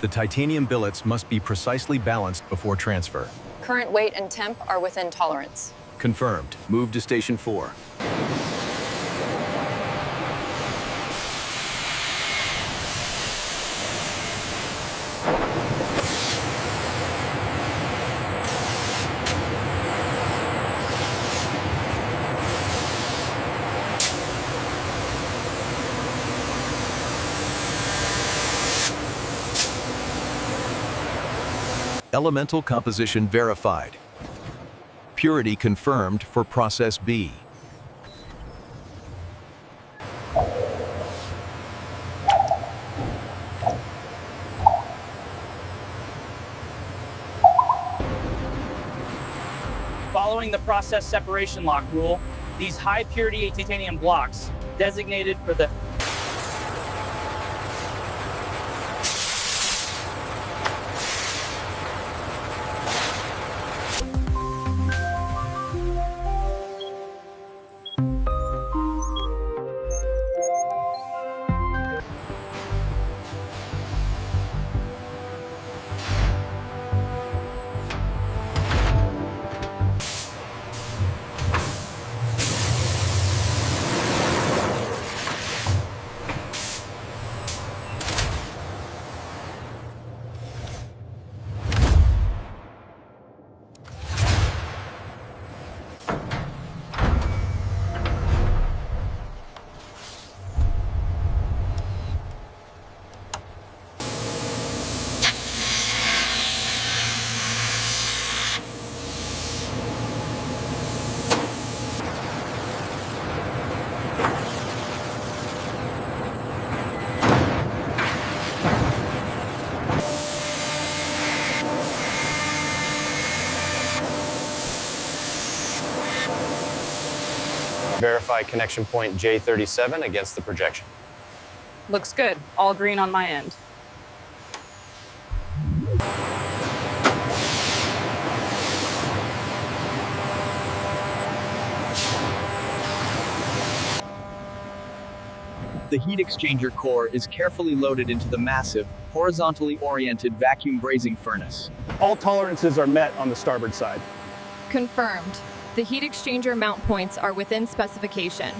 The titanium billets must be precisely balanced before transfer. Current weight and temp are within tolerance. Confirmed. Move to Station 4. Elemental composition verified. Purity confirmed for Process B. Following the process separation lock rule, these high purity titanium blocks, designated for the Verify connection point J37 against the projection. Looks good. All green on my end. The heat exchanger core is carefully loaded into the massive, horizontally oriented vacuum brazing furnace. All tolerances are met on the starboard side. Confirmed. The heat exchanger mount points are within specification.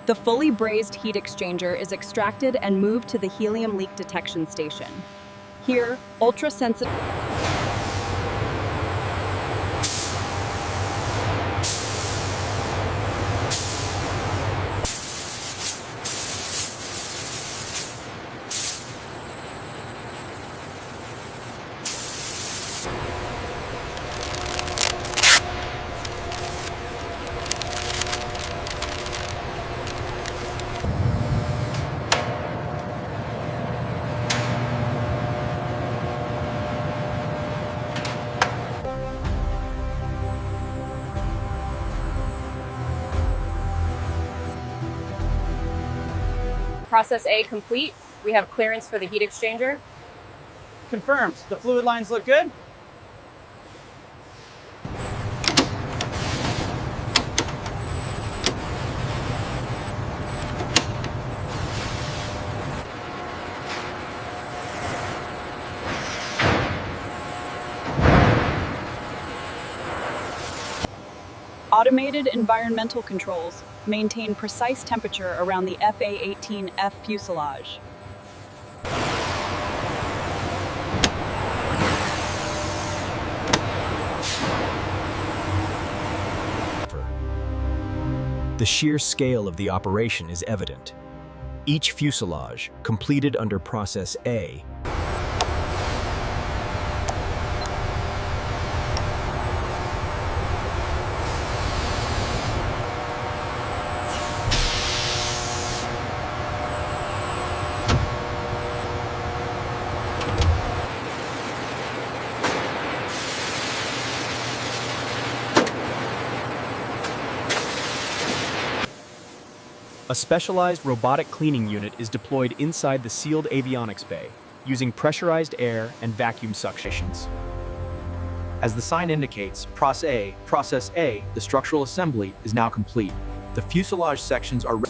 The fully brazed heat exchanger is extracted and moved to the helium leak detection station. Here, ultra-sensitive Process A complete. We have clearance for the heat exchanger. confirmed. The fluid lines look good. Automated environmental controls maintain precise temperature around the A-18F fuselage. The sheer scale of the operation is evident. Each fuselage, completed under Process A, a specialized robotic cleaning unit is deployed inside the sealed avionics bay, using pressurized air and vacuum suctions. As the sign indicates, Process A, the structural assembly, is now complete. The fuselage sections are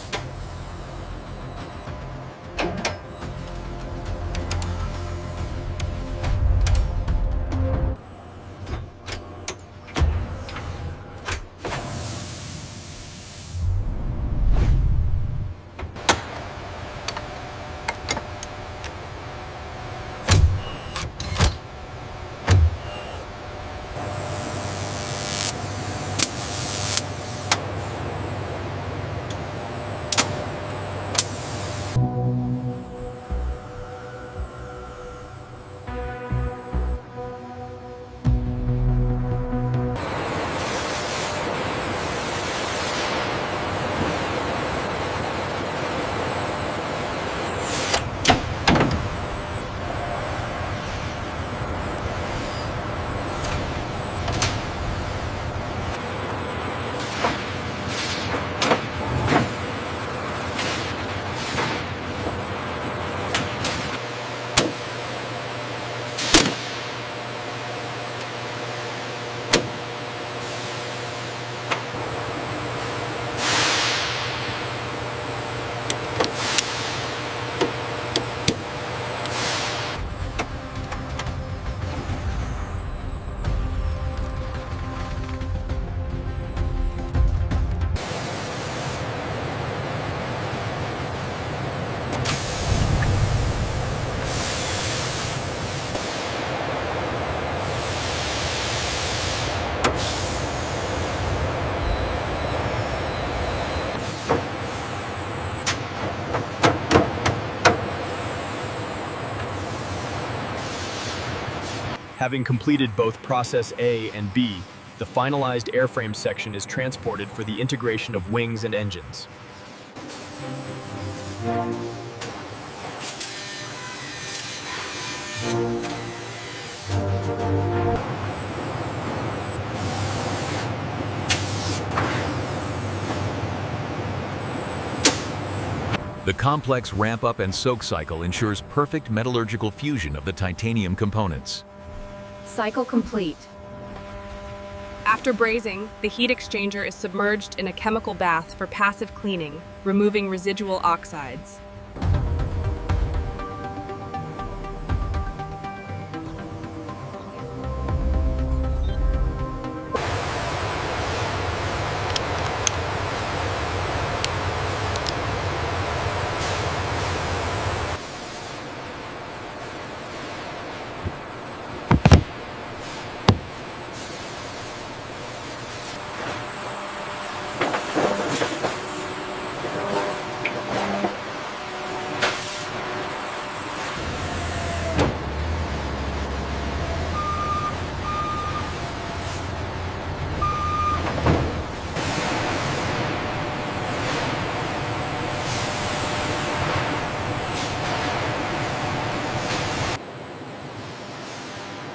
Having completed both Process A and B, the finalized airframe section is transported for the integration of wings and engines. The complex ramp-up and soak cycle ensures perfect metallurgical fusion of the titanium components. Cycle complete. After brazing, the heat exchanger is submerged in a chemical bath for passive cleaning, removing residual oxides.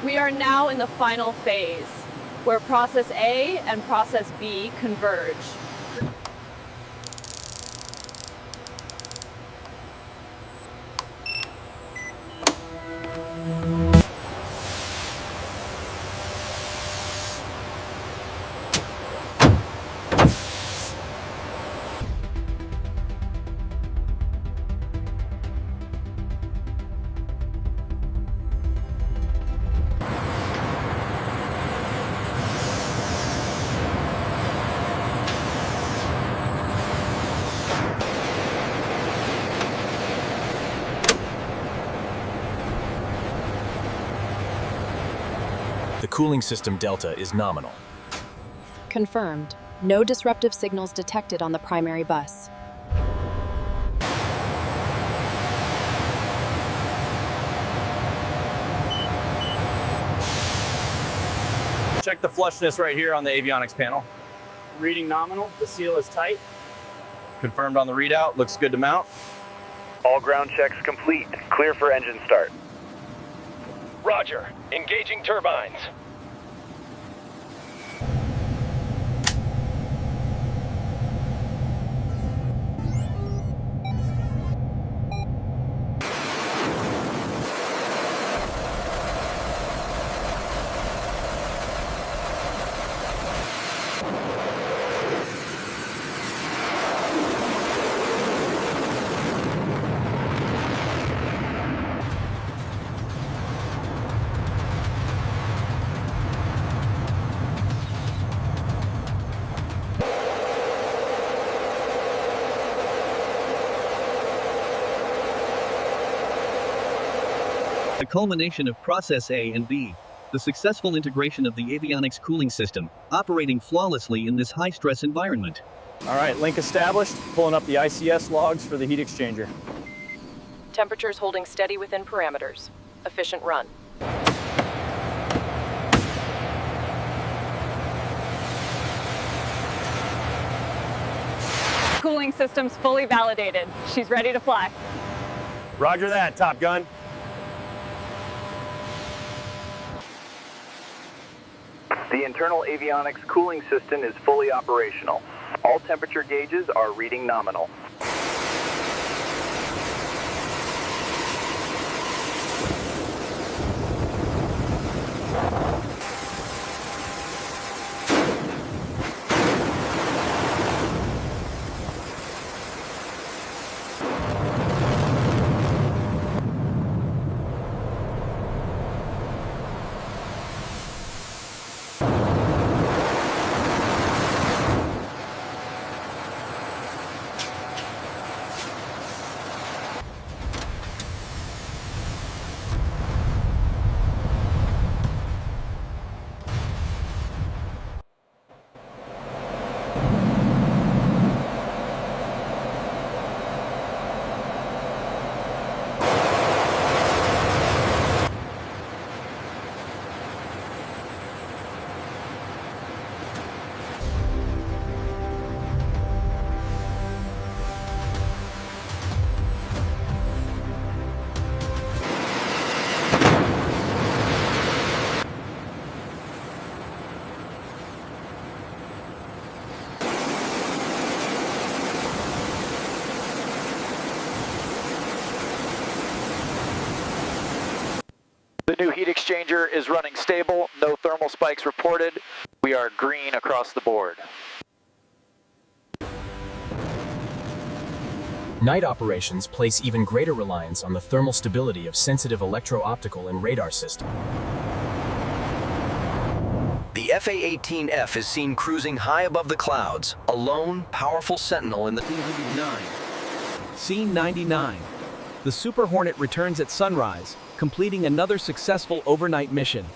We are now in the final phase, where Process A and Process B converge. The cooling system delta is nominal. Confirmed. No disruptive signals detected on the primary bus. Check the flushness right here on the avionics panel. Reading nominal, the seal is tight. Confirmed on the readout, looks good to mount. All ground checks complete. Clear for engine start. Roger. Engaging turbines. The culmination of Process A and B. The successful integration of the avionics cooling system, operating flawlessly in this high-stress environment. All right, link established. Pulling up the ICS logs for the heat exchanger. Temperatures holding steady within parameters. Efficient run. Cooling system's fully validated. She's ready to fly. Roger that, Top Gun. The internal avionics cooling system is fully operational. All temperature gauges are reading nominal. The new heat exchanger is running stable, no thermal spikes reported. We are green across the board. Night operations place even greater reliance on the thermal stability of sensitive electro-optical and radar systems. The FA-18F is seen cruising high above the clouds, a lone, powerful sentinel in the Scene 99. The Super Hornet returns at sunrise, completing another successful overnight mission.